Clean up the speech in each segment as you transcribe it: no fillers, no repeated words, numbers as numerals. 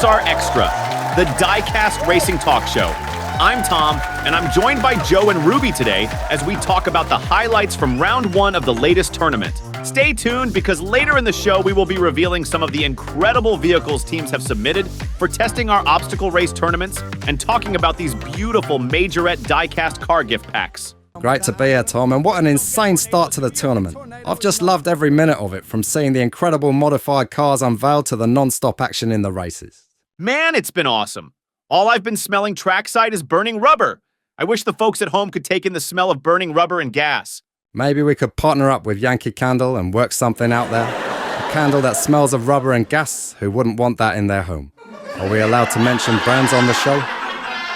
XR Extra, the Diecast Racing Talk Show. I'm Tom, and I'm joined by Joe and Ruby today as we talk about the highlights from round one of the latest tournament. Stay tuned because later in the show we will be revealing some of the incredible vehicles teams have submitted for testing our obstacle race tournaments and talking about these beautiful majorette diecast car gift packs. Great to be here, Tom, and what an insane start to the tournament. I've just loved every minute of it, from seeing the incredible modified cars unveiled to the non-stop action in the races. Man, it's been awesome. All I've been smelling trackside is burning rubber. I wish the folks at home could take in the smell of burning rubber and gas. Maybe we could partner up with Yankee Candle and work something out there. A candle that smells of rubber and gas. Who wouldn't want that in their home? Are we allowed to mention brands on the show?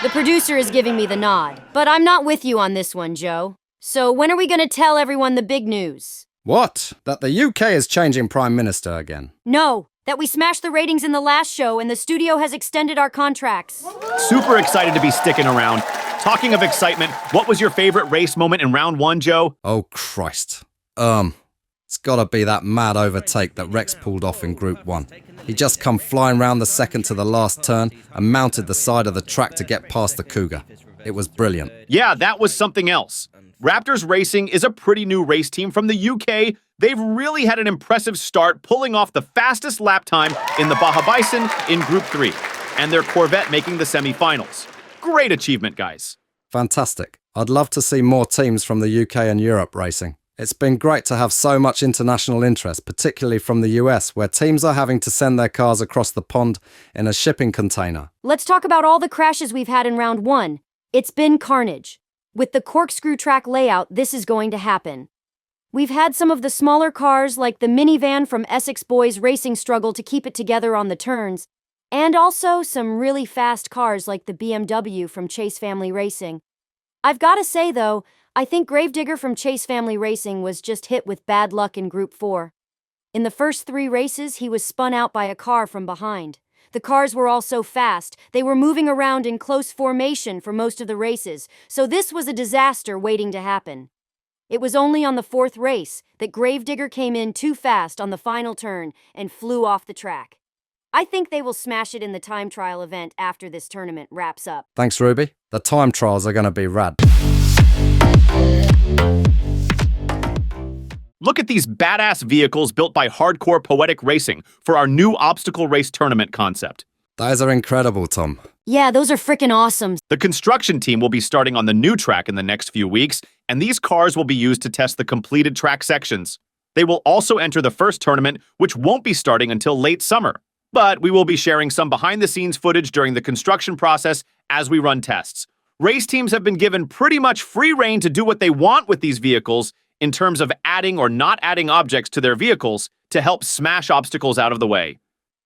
The producer is giving me the nod, but I'm not with you on this one, Joe. So when are we going to tell everyone the big news? What? That the UK is changing Prime Minister again? No, that we smashed the ratings in the last show and the studio has extended our contracts. Super excited to be sticking around. Talking of excitement, what was your favorite race moment in round one, Joe? Oh, Christ. It's gotta be that mad overtake that Rex pulled off in Group 1. He just come flying round the second to the last turn and mounted the side of the track to get past the Cougar. It was brilliant. Yeah, that was something else. Raptors Racing is a pretty new race team from the UK. They've really had an impressive start, pulling off the fastest lap time in the Baja Bison in Group 3, and their Corvette making the semifinals. Great achievement, guys. Fantastic. I'd love to see more teams from the UK and Europe racing. It's been great to have so much international interest, particularly from the US, where teams are having to send their cars across the pond in a shipping container. Let's talk about all the crashes we've had in round one. It's been carnage. With the corkscrew track layout, this is going to happen. We've had some of the smaller cars, like the minivan from Essex Boys Racing, struggle to keep it together on the turns, and also some really fast cars like the BMW from Chase Family Racing. I've got to say, though, I think Gravedigger from Chase Family Racing was just hit with bad luck in Group 4. In the first 3 races, he was spun out by a car from behind. The cars were all so fast, they were moving around in close formation for most of the races, so this was a disaster waiting to happen. It was only on the 4th race that Gravedigger came in too fast on the final turn and flew off the track. I think they will smash it in the time trial event after this tournament wraps up. Thanks, Ruby. The time trials are going to be rad. Look at these badass vehicles built by Hardcore Poetic Racing for our new obstacle race tournament concept. Those are incredible, Tom. Yeah, those are frickin' awesome. The construction team will be starting on the new track in the next few weeks, and these cars will be used to test the completed track sections. They will also enter the first tournament, which won't be starting until late summer. But we will be sharing some behind-the-scenes footage during the construction process as we run tests. Race teams have been given pretty much free rein to do what they want with these vehicles in terms of adding or not adding objects to their vehicles to help smash obstacles out of the way.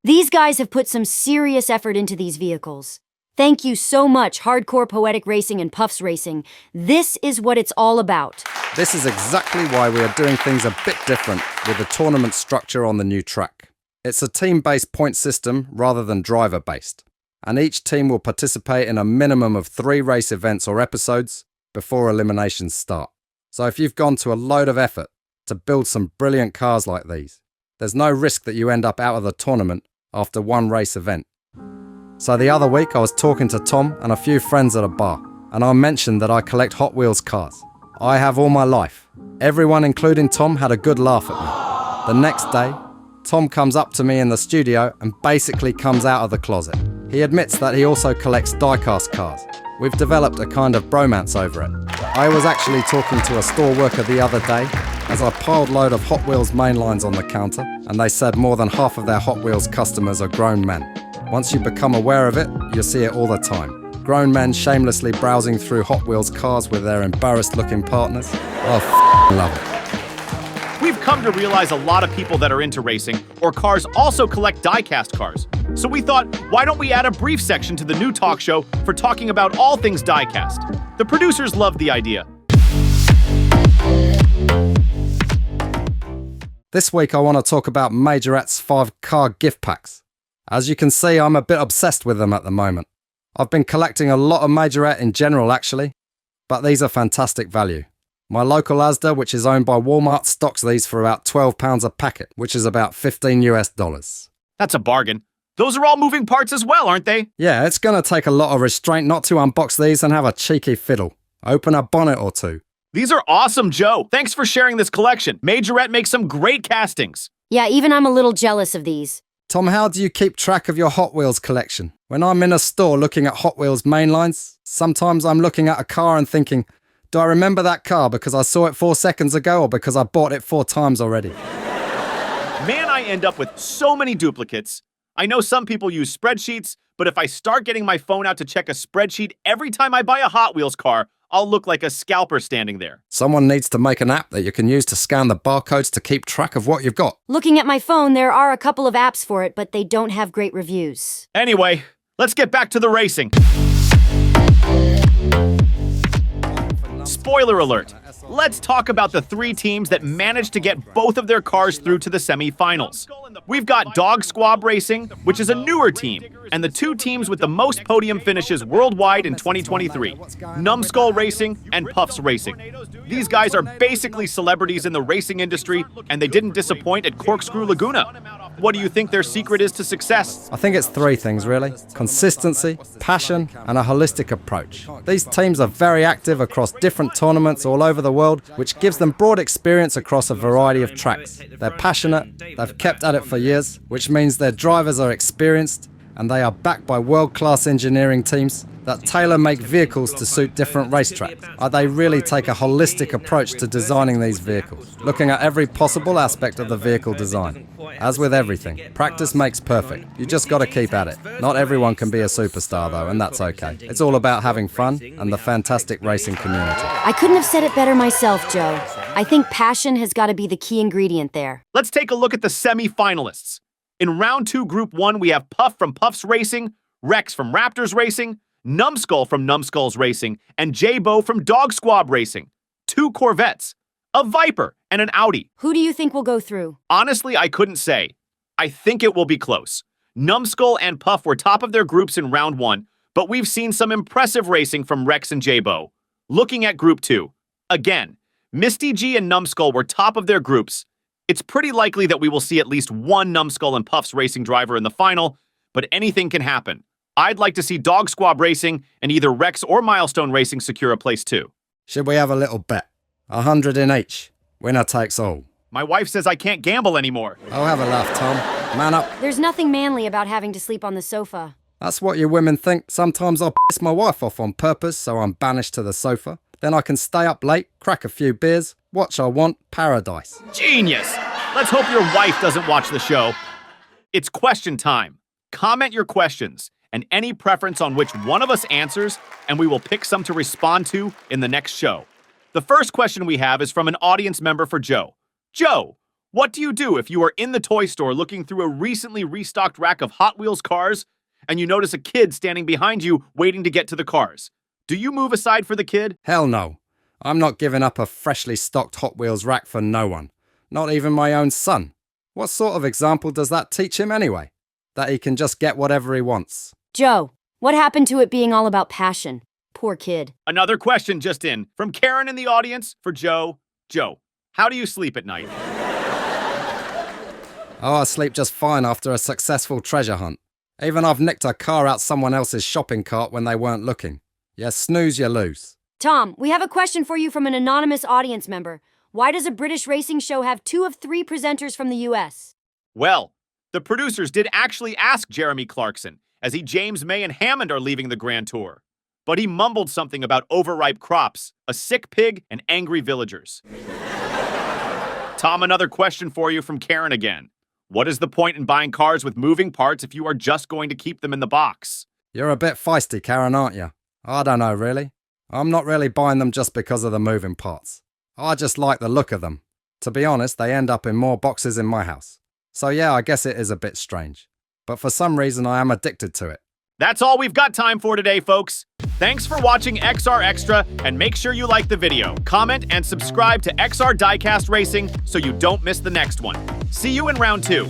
These guys have put some serious effort into these vehicles. Thank you so much, Hardcore Poetic Racing and Puffs Racing. This is what it's all about. This is exactly why we are doing things a bit different with the tournament structure on the new track. It's a team-based point system rather than driver-based, and each team will participate in a minimum of 3 race events or episodes before eliminations start. So if you've gone to a load of effort to build some brilliant cars like these, there's no risk that you end up out of the tournament after 1 race event. So the other week I was talking to Tom and a few friends at a bar, and I mentioned that I collect Hot Wheels cars. I have all my life. Everyone, including Tom, had a good laugh at me. The next day, Tom comes up to me in the studio and basically comes out of the closet. He admits that he also collects diecast cars. We've developed a kind of bromance over it. I was actually talking to a store worker the other day as I piled a load of Hot Wheels mainlines on the counter, and they said more than half of their Hot Wheels customers are grown men. Once you become aware of it, you'll see it all the time. Grown men shamelessly browsing through Hot Wheels cars with their embarrassed-looking partners. I love it. We've come to realize a lot of people that are into racing or cars also collect diecast cars. So we thought, why don't we add a brief section to the new talk show for talking about all things diecast? The producers loved the idea. This week I want to talk about Majorette's 5 car gift packs. As you can see, I'm a bit obsessed with them at the moment. I've been collecting a lot of Majorette in general actually, but these are fantastic value. My local Asda, which is owned by Walmart, stocks these for about £12 a packet, which is about $15 US. That's a bargain. Those are all moving parts as well, aren't they? Yeah, it's going to take a lot of restraint not to unbox these and have a cheeky fiddle. Open a bonnet or two. These are awesome, Joe. Thanks for sharing this collection. Majorette makes some great castings. Yeah, even I'm a little jealous of these. Tom, how do you keep track of your Hot Wheels collection? When I'm in a store looking at Hot Wheels mainlines, sometimes I'm looking at a car and thinking, do I remember that car because I saw it 4 seconds ago or because I bought it 4 times already? Man, I end up with so many duplicates. I know some people use spreadsheets, but if I start getting my phone out to check a spreadsheet every time I buy a Hot Wheels car, I'll look like a scalper standing there. Someone needs to make an app that you can use to scan the barcodes to keep track of what you've got. Looking at my phone, there are a couple of apps for it, but they don't have great reviews. Anyway, let's get back to the racing. Spoiler alert. Let's talk about the 3 teams that managed to get both of their cars through to the semi-finals. We've got Dog Squab Racing, which is a newer team, and the 2 teams with the most podium finishes worldwide in 2023, Numbskull Racing and Puffs Racing. These guys are basically celebrities in the racing industry, and they didn't disappoint at Corkscrew Laguna. What do you think their secret is to success? I think it's 3 things, really. Consistency, passion, and a holistic approach. These teams are very active across different tournaments all over the world, which gives them broad experience across a variety of tracks. They're passionate, they've kept at it for years, which means their drivers are experienced, and they are backed by world-class engineering teams that tailor-make vehicles to suit different racetracks. They really take a holistic approach to designing these vehicles, looking at every possible aspect of the vehicle design. As with everything, practice makes perfect. You just got to keep at it. Not everyone can be a superstar though, and that's okay. It's all about having fun and the fantastic racing community. I couldn't have said it better myself, Joe. I think passion has got to be the key ingredient there. Let's take a look at the semi-finalists. In round 2, Group 1, we have Puff from Puffs Racing, Rex from Raptors Racing, Numbskull from Numbskulls Racing, and J-Bo from Dog Squab Racing. 2 Corvettes, a Viper, and an Audi. Who do you think will go through? Honestly, I couldn't say. I think it will be close. Numbskull and Puff were top of their groups in round 1, but we've seen some impressive racing from Rex and J-Bo. Looking at Group 2, again, Misty G and Numbskull were top of their groups. It's pretty likely that we will see at least one Numbskull and Puffs Racing driver in the final, but anything can happen. I'd like to see Dog Squab Racing and either Rex or Milestone Racing secure a place too. Should we have a little bet? 100 in each. Winner takes all. My wife says I can't gamble anymore. Oh, have a laugh, Tom. Man up. There's nothing manly about having to sleep on the sofa. That's what you women think. Sometimes I'll piss my wife off on purpose, so I'm banished to the sofa. Then I can stay up late, crack a few beers, watch I want, paradise. Genius! Let's hope your wife doesn't watch the show. It's question time. Comment your questions and any preference on which one of us answers, and we will pick some to respond to in the next show. The first question we have is from an audience member for Joe. Joe, what do you do if you are in the toy store looking through a recently restocked rack of Hot Wheels cars and you notice a kid standing behind you waiting to get to the cars? Do you move aside for the kid? Hell no. I'm not giving up a freshly stocked Hot Wheels rack for no one. Not even my own son. What sort of example does that teach him anyway? That he can just get whatever he wants. Joe, what happened to it being all about passion? Poor kid. Another question just in from Karen in the audience for Joe. Joe, how do you sleep at night? Oh, I sleep just fine after a successful treasure hunt. Even I've nicked a car out someone else's shopping cart when they weren't looking. You snooze, you lose. Tom, we have a question for you from an anonymous audience member. Why does a British racing show have 2 of 3 presenters from the US? Well, the producers did actually ask Jeremy Clarkson, as James May and Hammond are leaving the Grand Tour. But he mumbled something about overripe crops, a sick pig, and angry villagers. Tom, another question for you from Karen again. What is the point in buying cars with moving parts if you are just going to keep them in the box? You're a bit feisty, Karen, aren't you? I don't know, really. I'm not really buying them just because of the moving parts. I just like the look of them. To be honest, they end up in more boxes in my house. So yeah, I guess it is a bit strange. But for some reason, I am addicted to it. That's all we've got time for today, folks. Thanks for watching XR Extra, and make sure you like the video, comment, and subscribe to XR Diecast Racing so you don't miss the next one. See you in round 2.